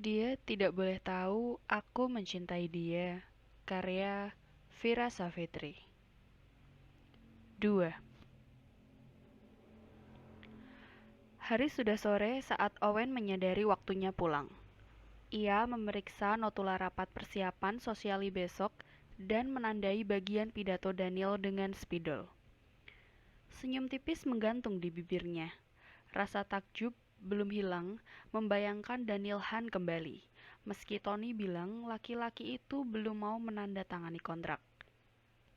Dia tidak boleh tahu aku mencintai dia. Karya Vira Savitri. 2. Hari sudah sore saat Owen menyadari waktunya pulang. Ia memeriksa notula rapat persiapan sosiali besok dan menandai bagian pidato Daniel dengan spidol. Senyum tipis menggantung di bibirnya. Rasa takjub belum hilang membayangkan Daniel Han kembali, meski Tony bilang laki-laki itu belum mau menandatangani kontrak.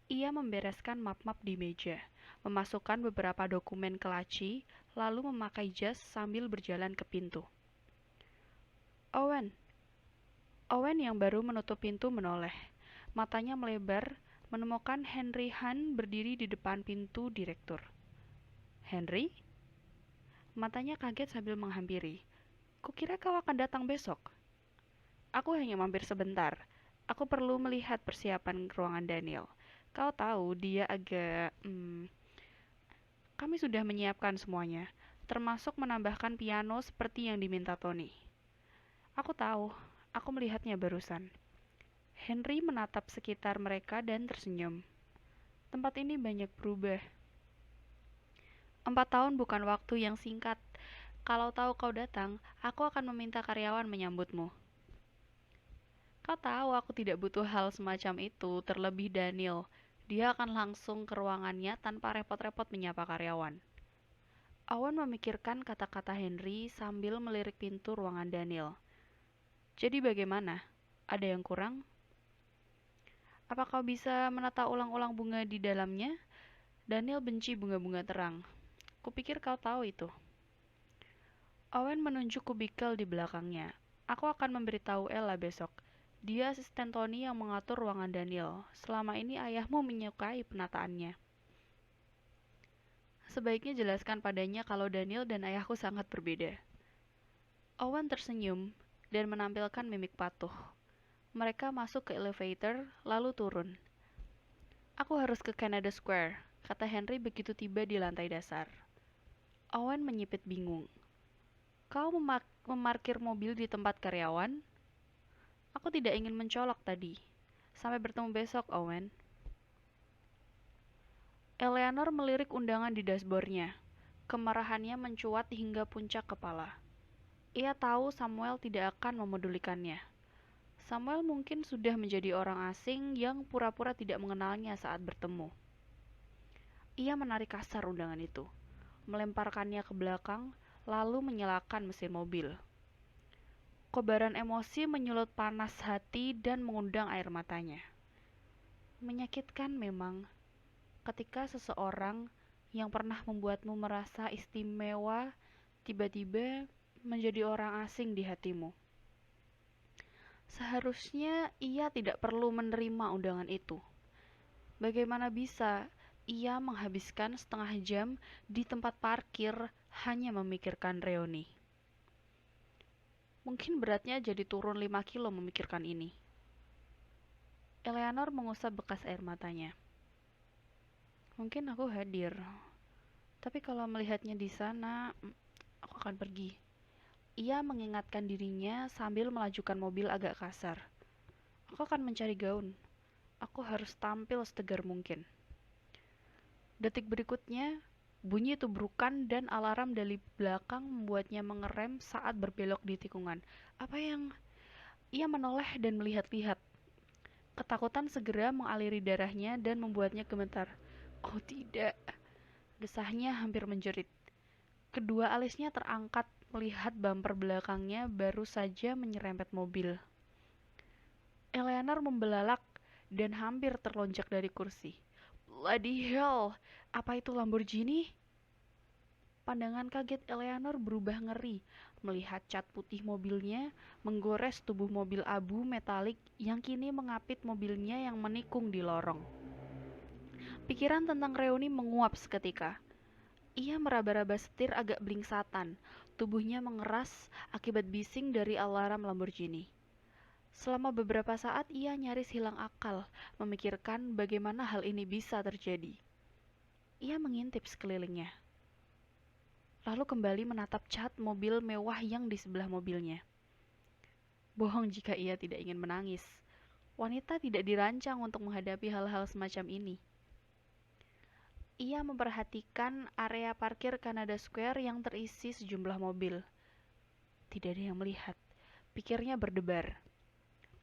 Ia membereskan map-map di meja, memasukkan beberapa dokumen ke laci, lalu memakai jas sambil berjalan ke pintu. Owen. Owen yang baru menutup pintu menoleh. Matanya melebar, menemukan Henry Han berdiri di depan pintu direktur. Henry? Matanya kaget sambil menghampiri. Kukira kau akan datang besok. Aku hanya mampir sebentar. Aku perlu melihat persiapan ruangan Daniel. Kau tahu dia agak... Kami sudah menyiapkan semuanya, termasuk menambahkan piano seperti yang diminta Tony. Aku tahu, aku melihatnya barusan. Henry menatap sekitar mereka dan tersenyum. Tempat ini banyak berubah. 4 tahun bukan waktu yang singkat. Kalau tahu kau datang, aku akan meminta karyawan menyambutmu. Kau tahu aku tidak butuh hal semacam itu, terlebih Daniel. Dia akan langsung ke ruangannya tanpa repot-repot menyapa karyawan. Owen memikirkan kata-kata Henry sambil melirik pintu ruangan Daniel. Jadi bagaimana? Ada yang kurang? Apa kau bisa menata ulang-ulang bunga di dalamnya? Daniel benci bunga-bunga terang. Kupikir kau tahu itu. Owen menunjuk kubikel di belakangnya. Aku akan memberitahu Ella besok. Dia asisten Tony yang mengatur ruangan Daniel. Selama ini ayahmu menyukai penataannya. Sebaiknya jelaskan padanya kalau Daniel dan ayahku sangat berbeda. Owen tersenyum dan menampilkan mimik patuh. Mereka masuk ke elevator, lalu turun. Aku harus ke Canada Square, kata Henry begitu tiba di lantai dasar. Owen menyipit bingung. Kau memarkir mobil di tempat karyawan? Aku tidak ingin mencolok tadi. Sampai bertemu besok, Owen. Eleanor melirik undangan di dashboardnya. Kemarahannya mencuat hingga puncak kepala. Ia tahu Samuel tidak akan memedulikannya. Samuel mungkin sudah menjadi orang asing yang pura-pura tidak mengenalnya saat bertemu. Ia menarik kasar undangan itu, melemparkannya ke belakang, lalu menyalakan mesin mobil. Kobaran emosi menyulut panas hati dan mengundang air matanya. Menyakitkan memang, ketika seseorang yang pernah membuatmu merasa istimewa tiba-tiba menjadi orang asing di hatimu. Seharusnya ia tidak perlu menerima undangan itu. Bagaimana bisa ia menghabiskan setengah jam di tempat parkir hanya memikirkan reuni? Mungkin beratnya jadi turun 5 kilo memikirkan ini. Eleanor mengusap bekas air matanya. Mungkin aku hadir, tapi kalau melihatnya di sana, aku akan pergi. Ia mengingatkan dirinya sambil melajukan mobil agak kasar. Aku akan mencari gaun. Aku harus tampil setegar mungkin. Detik berikutnya, bunyi tubrukan dan alarm dari belakang membuatnya mengerem saat berbelok di tikungan. Apa yang... Ia menoleh dan melihat-lihat. Ketakutan segera mengaliri darahnya dan membuatnya gemetar. Oh tidak, desahnya hampir menjerit. Kedua alisnya terangkat melihat bumper belakangnya baru saja menyerempet mobil. Eleanor membelalak dan hampir terlonjak dari kursi. Bloody hell, apa itu Lamborghini? Pandangan kaget Eleanor berubah ngeri melihat cat putih mobilnya menggores tubuh mobil abu metalik yang kini mengapit mobilnya yang menikung di lorong. Pikiran tentang reuni menguap seketika. Ia meraba-raba setir agak blingsatan, tubuhnya mengeras akibat bising dari alarm Lamborghini. Selama beberapa saat ia nyaris hilang akal, memikirkan bagaimana hal ini bisa terjadi. Ia mengintip sekelilingnya, lalu kembali menatap cat mobil mewah yang di sebelah mobilnya. Bohong jika ia tidak ingin menangis. Wanita tidak dirancang untuk menghadapi hal-hal semacam ini. Ia memperhatikan area parkir Canada Square yang terisi sejumlah mobil. Tidak ada yang melihat. Pikirnya berdebar.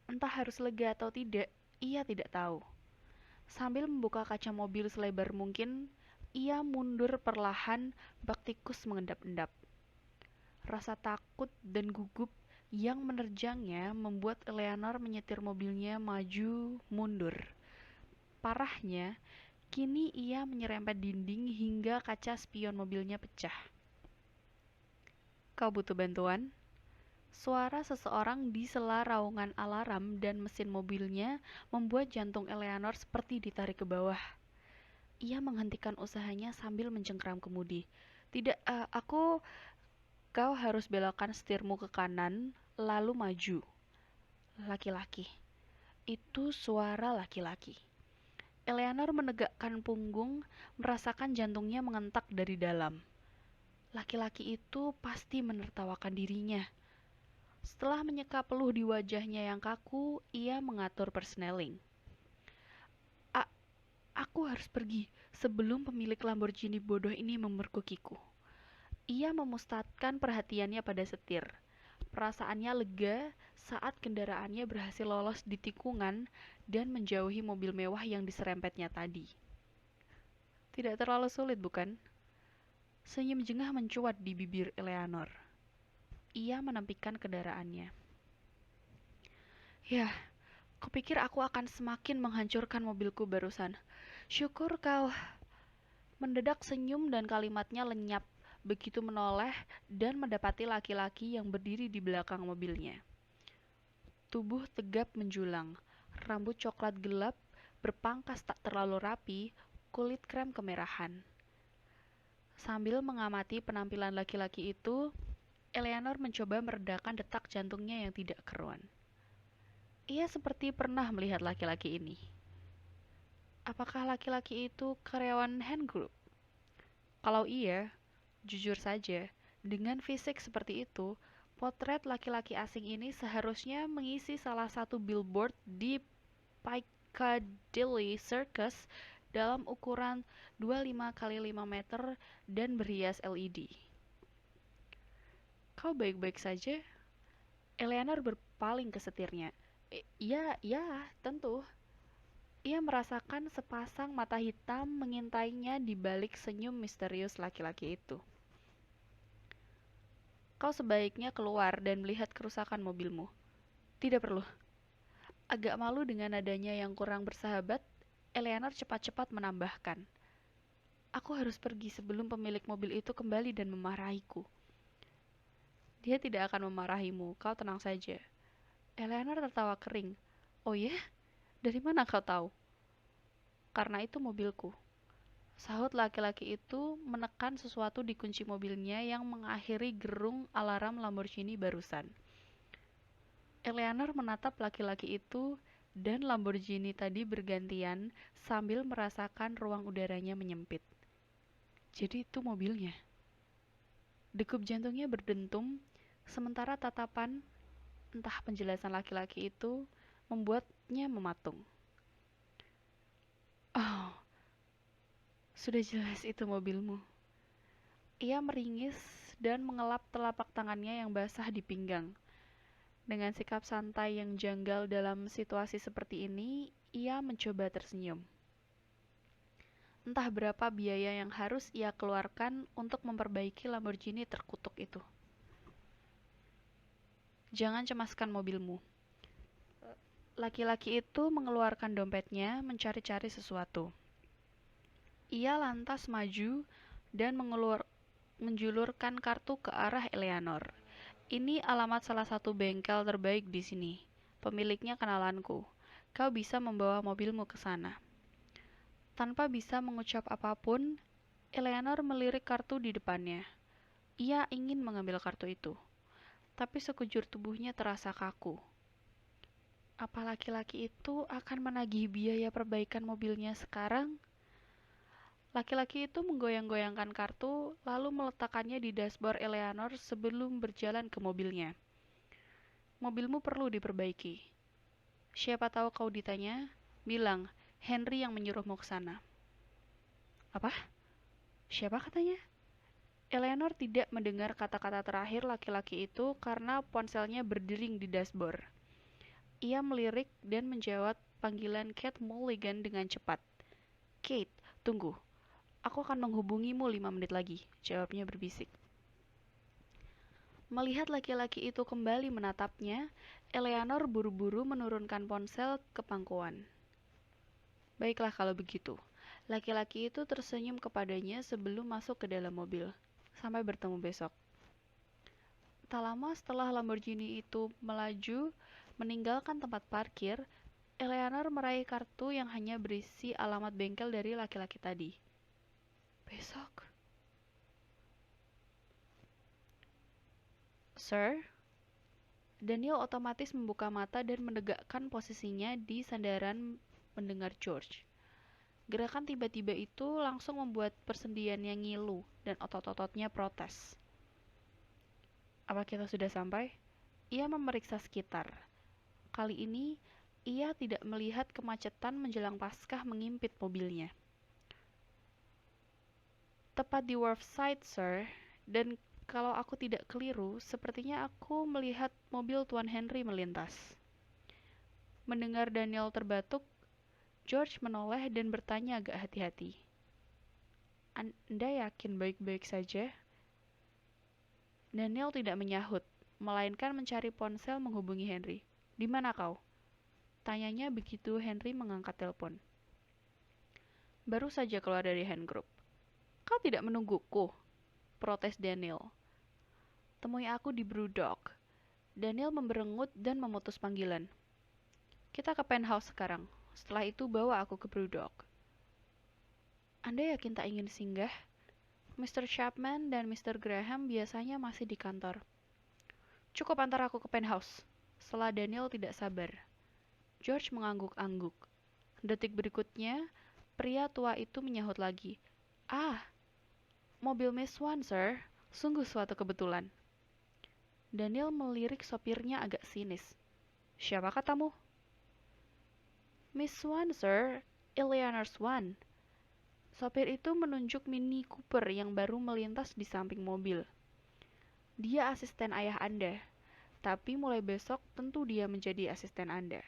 Entah harus lega atau tidak, ia tidak tahu. Sambil membuka kaca mobil selebar mungkin, ia mundur perlahan, bak tikus mengendap-endap. Rasa takut dan gugup yang menerjangnya membuat Eleanor menyetir mobilnya maju mundur. Parahnya, kini ia menyerempet dinding hingga kaca spion mobilnya pecah. Kau butuh bantuan? Suara seseorang di sela raungan alarm dan mesin mobilnya membuat jantung Eleanor seperti ditarik ke bawah. Ia menghentikan usahanya sambil mencengkram kemudi. Tidak, kau harus belokkan setirmu ke kanan, lalu maju. Laki-laki. Itu suara laki-laki. Eleanor menegakkan punggung, merasakan jantungnya mengentak dari dalam. Laki-laki itu pasti menertawakan dirinya. Setelah menyeka peluh di wajahnya yang kaku, ia mengatur persneling. Aku harus pergi sebelum pemilik Lamborghini bodoh ini memergokiku. Ia memusatkan perhatiannya pada setir. Perasaannya lega saat kendaraannya berhasil lolos di tikungan dan menjauhi mobil mewah yang diserempetnya tadi. Tidak terlalu sulit, bukan? Senyum jengah mencuat di bibir Eleanor. Ia menampilkan kendaraannya. Ya, kupikir aku akan semakin menghancurkan mobilku barusan. Syukur kau. Mendadak senyum dan kalimatnya lenyap begitu menoleh dan mendapati laki-laki yang berdiri di belakang mobilnya. Tubuh tegap menjulang, rambut coklat gelap, berpangkas tak terlalu rapi, kulit krem kemerahan. Sambil mengamati penampilan laki-laki itu, Eleanor mencoba meredakan detak jantungnya yang tidak keruan. Ia seperti pernah melihat laki-laki ini. Apakah laki-laki itu karyawan Hand Group? Kalau iya, jujur saja, dengan fisik seperti itu, potret laki-laki asing ini seharusnya mengisi salah satu billboard di Piccadilly Circus dalam ukuran 25 kali 5 meter dan berhias LED. Kau baik-baik saja? Eleanor berpaling ke setirnya. Ya, tentu. Ia merasakan sepasang mata hitam mengintainya di balik senyum misterius laki-laki itu. Kau sebaiknya keluar dan melihat kerusakan mobilmu. Tidak perlu. Agak malu dengan nadanya yang kurang bersahabat, Eleanor cepat-cepat menambahkan. Aku harus pergi sebelum pemilik mobil itu kembali dan memarahiku. Dia tidak akan memarahimu, kau tenang saja. Eleanor tertawa kering. Oh ya? Dari mana kau tahu? Karena itu mobilku. Sahut laki-laki itu menekan sesuatu di kunci mobilnya yang mengakhiri gerung alarm Lamborghini barusan. Eleanor menatap laki-laki itu dan Lamborghini tadi bergantian sambil merasakan ruang udaranya menyempit. Jadi itu mobilnya. Degup jantungnya berdentum, sementara tatapan, entah penjelasan laki-laki itu, membuatnya mematung. Oh, sudah jelas itu mobilmu. Ia meringis dan mengelap telapak tangannya yang basah di pinggang. Dengan sikap santai yang janggal dalam situasi seperti ini, ia mencoba tersenyum. Entah berapa biaya yang harus ia keluarkan untuk memperbaiki Lamborghini terkutuk itu. Jangan cemaskan mobilmu. Laki-laki itu mengeluarkan dompetnya mencari-cari sesuatu. Ia lantas maju dan menjulurkan kartu ke arah Eleanor. Ini alamat salah satu bengkel terbaik di sini. Pemiliknya kenalanku. Kau bisa membawa mobilmu ke sana. Tanpa bisa mengucap apapun, Eleanor melirik kartu di depannya. Ia ingin mengambil kartu itu, tapi sekujur tubuhnya terasa kaku. Apa laki-laki itu akan menagih biaya perbaikan mobilnya sekarang? Laki-laki itu menggoyang-goyangkan kartu, lalu meletakkannya di dashboard Eleanor sebelum berjalan ke mobilnya. Mobilmu perlu diperbaiki. Siapa tahu kau ditanya, bilang, Henry yang menyuruhmu ke sana. Apa? Siapa katanya? Eleanor tidak mendengar kata-kata terakhir laki-laki itu karena ponselnya berdering di dashboard. Ia melirik dan menjawab panggilan Kate Mulligan dengan cepat. Kate, tunggu. Aku akan menghubungimu 5 menit lagi, jawabnya berbisik. Melihat laki-laki itu kembali menatapnya, Eleanor buru-buru menurunkan ponsel ke pangkuan. Baiklah kalau begitu. Laki-laki itu tersenyum kepadanya sebelum masuk ke dalam mobil. Sampai bertemu besok. Tak lama setelah Lamborghini itu melaju, meninggalkan tempat parkir, Eleanor meraih kartu yang hanya berisi alamat bengkel dari laki-laki tadi. Besok? Sir? Daniel otomatis membuka mata dan menegakkan posisinya di sandaran mendengar George. Gerakan tiba-tiba itu langsung membuat persendiannya ngilu dan otot-ototnya protes. Apa kita sudah sampai? Ia memeriksa sekitar. Kali ini, ia tidak melihat kemacetan menjelang Paskah mengimpit mobilnya. Tepat di Wharfside, sir, dan kalau aku tidak keliru, sepertinya aku melihat mobil Tuan Henry melintas. Mendengar Daniel terbatuk, George menoleh dan bertanya agak hati-hati. Anda yakin baik-baik saja? Daniel tidak menyahut, melainkan mencari ponsel menghubungi Henry. Di mana kau? Tanyanya begitu Henry mengangkat telepon. Baru saja keluar dari hand group. Kau tidak menungguku? Protes Daniel. Temui aku di Brewdog. Daniel memberengut dan memutus panggilan. Kita ke penthouse sekarang. Setelah itu bawa aku ke Brewdog. Anda yakin tak ingin singgah? Mr. Chapman dan Mr. Graham biasanya masih di kantor. Cukup antar aku ke penthouse. Setelah Daniel tidak sabar. George mengangguk-angguk. Detik berikutnya, pria tua itu menyahut lagi. Ah, mobil Miss Swan, sir. Sungguh suatu kebetulan. Daniel melirik sopirnya agak sinis. Siapa katamu? Miss Swan, sir. Eleanor Swan. Sopir itu menunjuk Mini Cooper yang baru melintas di samping mobil. Dia asisten ayah Anda, tapi mulai besok tentu dia menjadi asisten Anda.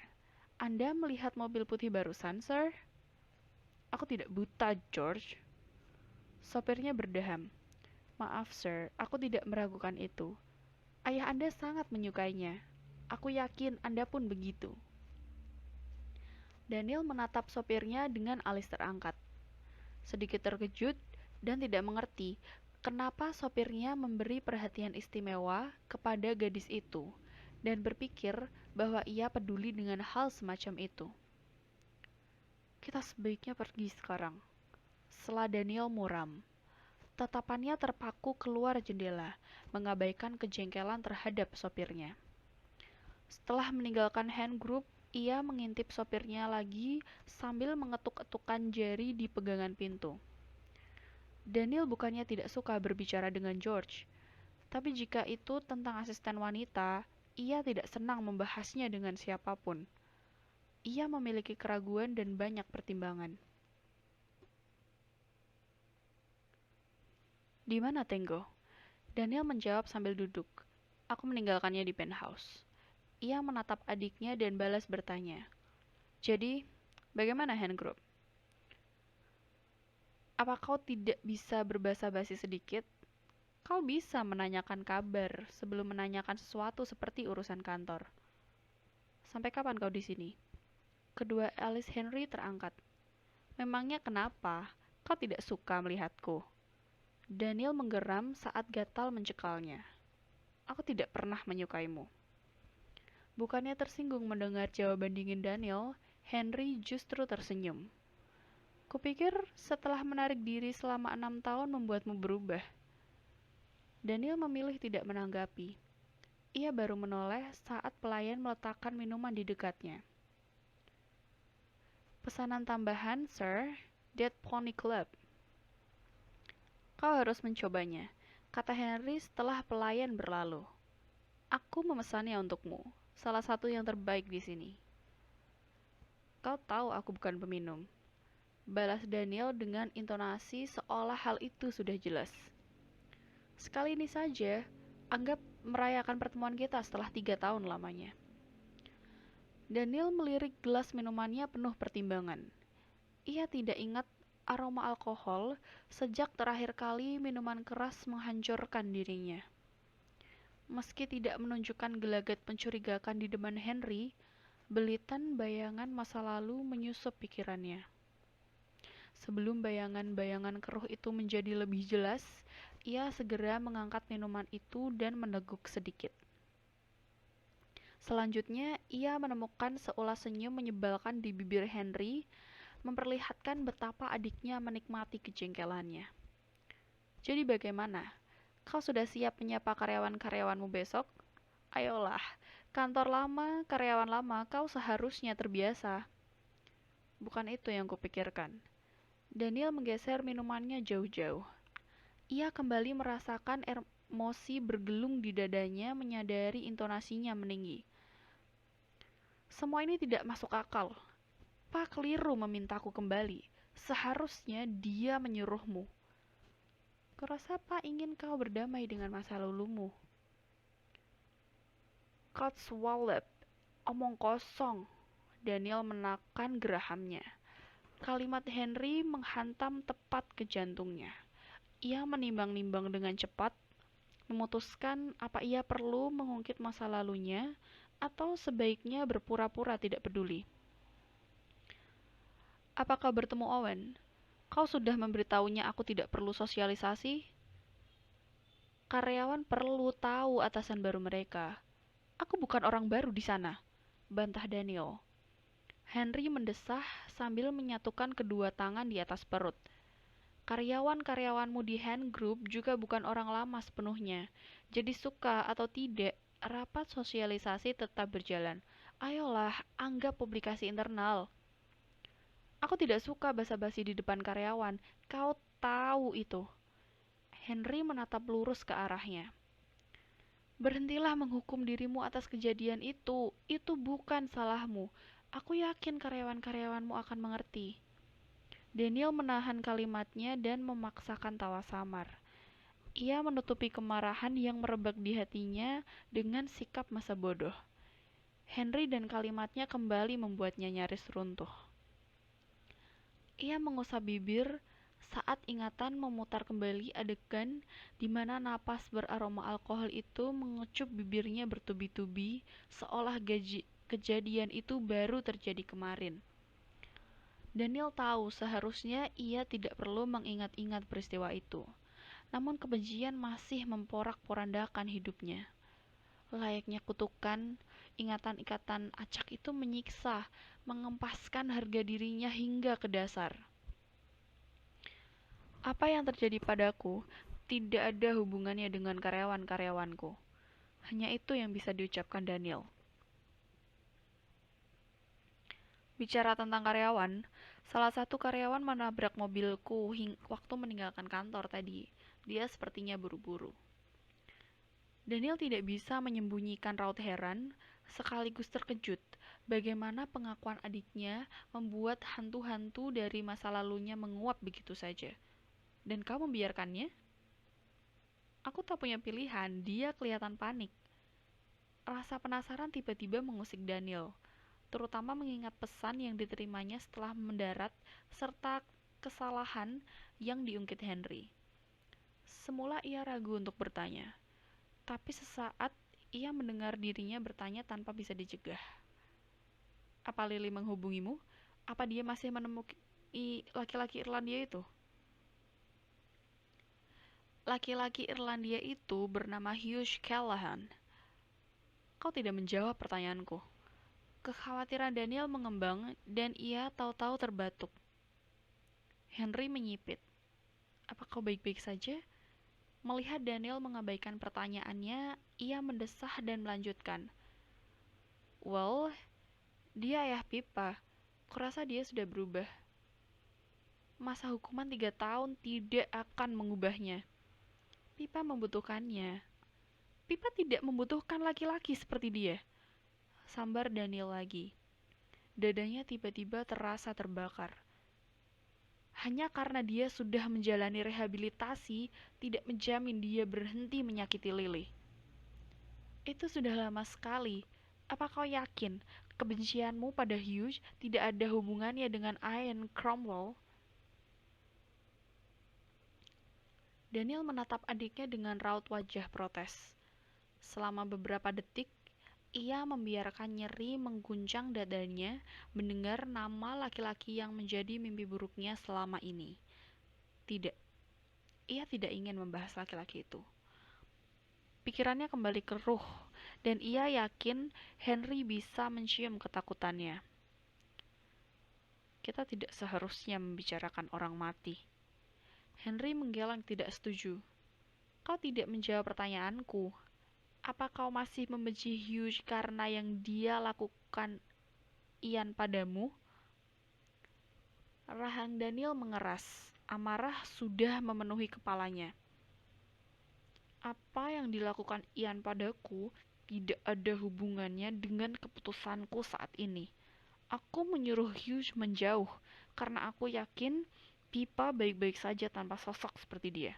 Anda melihat mobil putih barusan, sir? Aku tidak buta, George. Sopirnya berdeham. Maaf, sir, aku tidak meragukan itu. Ayah Anda sangat menyukainya. Aku yakin Anda pun begitu. Daniel menatap sopirnya dengan alis terangkat. Sedikit terkejut dan tidak mengerti kenapa sopirnya memberi perhatian istimewa kepada gadis itu dan berpikir bahwa ia peduli dengan hal semacam itu. Kita sebaiknya pergi sekarang. Setelah Daniel muram. Tatapannya terpaku keluar jendela, mengabaikan kejengkelan terhadap sopirnya. Setelah meninggalkan hand group, ia mengintip sopirnya lagi sambil mengetuk-ketukkan jari di pegangan pintu. Daniel bukannya tidak suka berbicara dengan George, tapi jika itu tentang asisten wanita, ia tidak senang membahasnya dengan siapapun. Ia memiliki keraguan dan banyak pertimbangan. Di mana Tango? Daniel menjawab sambil duduk. Aku meninggalkannya di penthouse. Ia menatap adiknya dan balas bertanya. Jadi, bagaimana hand group? Apa kau tidak bisa berbahasa basi sedikit? Kau bisa menanyakan kabar sebelum menanyakan sesuatu seperti urusan kantor. Sampai kapan kau di sini? Kedua alis Henry terangkat. Memangnya kenapa? Kau tidak suka melihatku? Daniel menggeram saat gatal mencekalnya. Aku tidak pernah menyukaimu. Bukannya tersinggung mendengar jawaban dingin Daniel, Henry justru tersenyum. Kupikir setelah menarik diri selama 6 tahun membuatmu berubah. Daniel memilih tidak menanggapi. Ia baru menoleh saat pelayan meletakkan minuman di dekatnya. Pesanan tambahan, sir, Dead Pony Club. Kau harus mencobanya, kata Henry setelah pelayan berlalu. Aku memesannya untukmu, salah satu yang terbaik di sini. Kau tahu aku bukan peminum. Balas Daniel dengan intonasi seolah hal itu sudah jelas. Sekali ini saja, anggap merayakan pertemuan kita setelah 3 tahun lamanya. Daniel melirik gelas minumannya penuh pertimbangan. Ia tidak ingat aroma alkohol sejak terakhir kali minuman keras menghancurkan dirinya. Meski tidak menunjukkan gelagat mencurigakan di depan Henry, belitan bayangan masa lalu menyusup pikirannya. Sebelum bayangan-bayangan keruh itu menjadi lebih jelas, ia segera mengangkat minuman itu dan meneguk sedikit. Selanjutnya, ia menemukan seulas senyum menyebalkan di bibir Henry, memperlihatkan betapa adiknya menikmati kejengkelannya. Jadi bagaimana? Kau sudah siap menyapa karyawan-karyawanmu besok? Ayolah, kantor lama, karyawan lama, kau seharusnya terbiasa. Bukan itu yang kupikirkan. Daniel menggeser minumannya jauh-jauh. Ia kembali merasakan emosi bergelung di dadanya, menyadari intonasinya meninggi. Semua ini tidak masuk akal. Pak keliru memintaku kembali. Seharusnya dia menyuruhmu. Kurasa Pak ingin kau berdamai dengan masa lalumu. Codswallop, omong kosong. Daniel menekan gerahamnya. Kalimat Henry menghantam tepat ke jantungnya. Ia menimbang-nimbang dengan cepat, memutuskan apa ia perlu mengungkit masa lalunya atau sebaiknya berpura-pura tidak peduli. Apakah bertemu Owen? Kau sudah memberitahunya aku tidak perlu sosialisasi? Karyawan perlu tahu atasan baru mereka. Aku bukan orang baru di sana, bantah Daniel. Henry mendesah sambil menyatukan kedua tangan di atas perut. Karyawan-karyawanmu di Hand Group juga bukan orang lama sepenuhnya. Jadi suka atau tidak, rapat sosialisasi tetap berjalan. Ayolah, anggap publikasi internal. Aku tidak suka basa-basi di depan karyawan. Kau tahu itu. Henry menatap lurus ke arahnya. Berhentilah menghukum dirimu atas kejadian itu. Itu bukan salahmu. Aku yakin karyawan-karyawanmu akan mengerti. Daniel menahan kalimatnya dan memaksakan tawa samar. Ia menutupi kemarahan yang merebak di hatinya dengan sikap masa bodoh. Henry dan kalimatnya kembali membuatnya nyaris runtuh. Ia mengusap bibir saat ingatan memutar kembali adegan di mana napas beraroma alkohol itu mengecup bibirnya bertubi-tubi seolah kejadian itu baru terjadi kemarin. Daniel tahu seharusnya ia tidak perlu mengingat-ingat peristiwa itu. Namun kebencian masih memporak-porandakan hidupnya. Layaknya kutukan, ingatan-ingatan acak itu menyiksa, mengempaskan harga dirinya hingga ke dasar. Apa yang terjadi padaku tidak ada hubungannya dengan karyawan-karyawanku. Hanya itu yang bisa diucapkan Daniel. Bicara tentang karyawan, salah satu karyawan menabrak mobilku waktu meninggalkan kantor tadi. Dia sepertinya buru-buru. Daniel tidak bisa menyembunyikan raut heran, sekaligus terkejut bagaimana pengakuan adiknya membuat hantu-hantu dari masa lalunya menguap begitu saja. Dan kau membiarkannya? Aku tak punya pilihan, dia kelihatan panik. Rasa penasaran tiba-tiba mengusik Daniel, terutama mengingat pesan yang diterimanya setelah mendarat serta kesalahan yang diungkit Henry. Semula ia ragu untuk bertanya, tapi sesaat ia mendengar dirinya bertanya tanpa bisa dicegah. Apa Lily menghubungimu? Apa dia masih menemui laki-laki Irlandia itu? Laki-laki Irlandia itu bernama Hugh Callahan. Kau tidak menjawab pertanyaanku. Kekhawatiran Daniel mengembang dan ia tahu-tahu terbatuk. Henry menyipit. Apa kau baik-baik saja? Melihat Daniel mengabaikan pertanyaannya, ia mendesah dan melanjutkan. Well, dia ayah Pipa. Kurasa dia sudah berubah. Masa hukuman 3 tahun tidak akan mengubahnya. Pipa membutuhkannya. Pipa tidak membutuhkan laki-laki seperti dia. Sambar Daniel lagi. Dadanya tiba-tiba terasa terbakar. Hanya karena dia sudah menjalani rehabilitasi, tidak menjamin dia berhenti menyakiti Lily. Itu sudah lama sekali. Apa kau yakin kebencianmu pada Hughes tidak ada hubungannya dengan Ian Cromwell? Daniel menatap adiknya dengan raut wajah protes. Selama beberapa detik, ia membiarkan nyeri mengguncang dadanya mendengar nama laki-laki yang menjadi mimpi buruknya selama ini. Tidak, ia tidak ingin membahas laki-laki itu. Pikirannya kembali keruh, dan ia yakin Henry bisa mencium ketakutannya. Kita tidak seharusnya membicarakan orang mati. Henry menggeleng tidak setuju. Kau tidak menjawab pertanyaanku. Apa kau masih membenci Hughes karena yang dia lakukan Ian padamu? Rahang Daniel mengeras. Amarah sudah memenuhi kepalanya. Apa yang dilakukan Ian padaku tidak ada hubungannya dengan keputusanku saat ini. Aku menyuruh Hughes menjauh karena aku yakin Pipa baik-baik saja tanpa sosok seperti dia.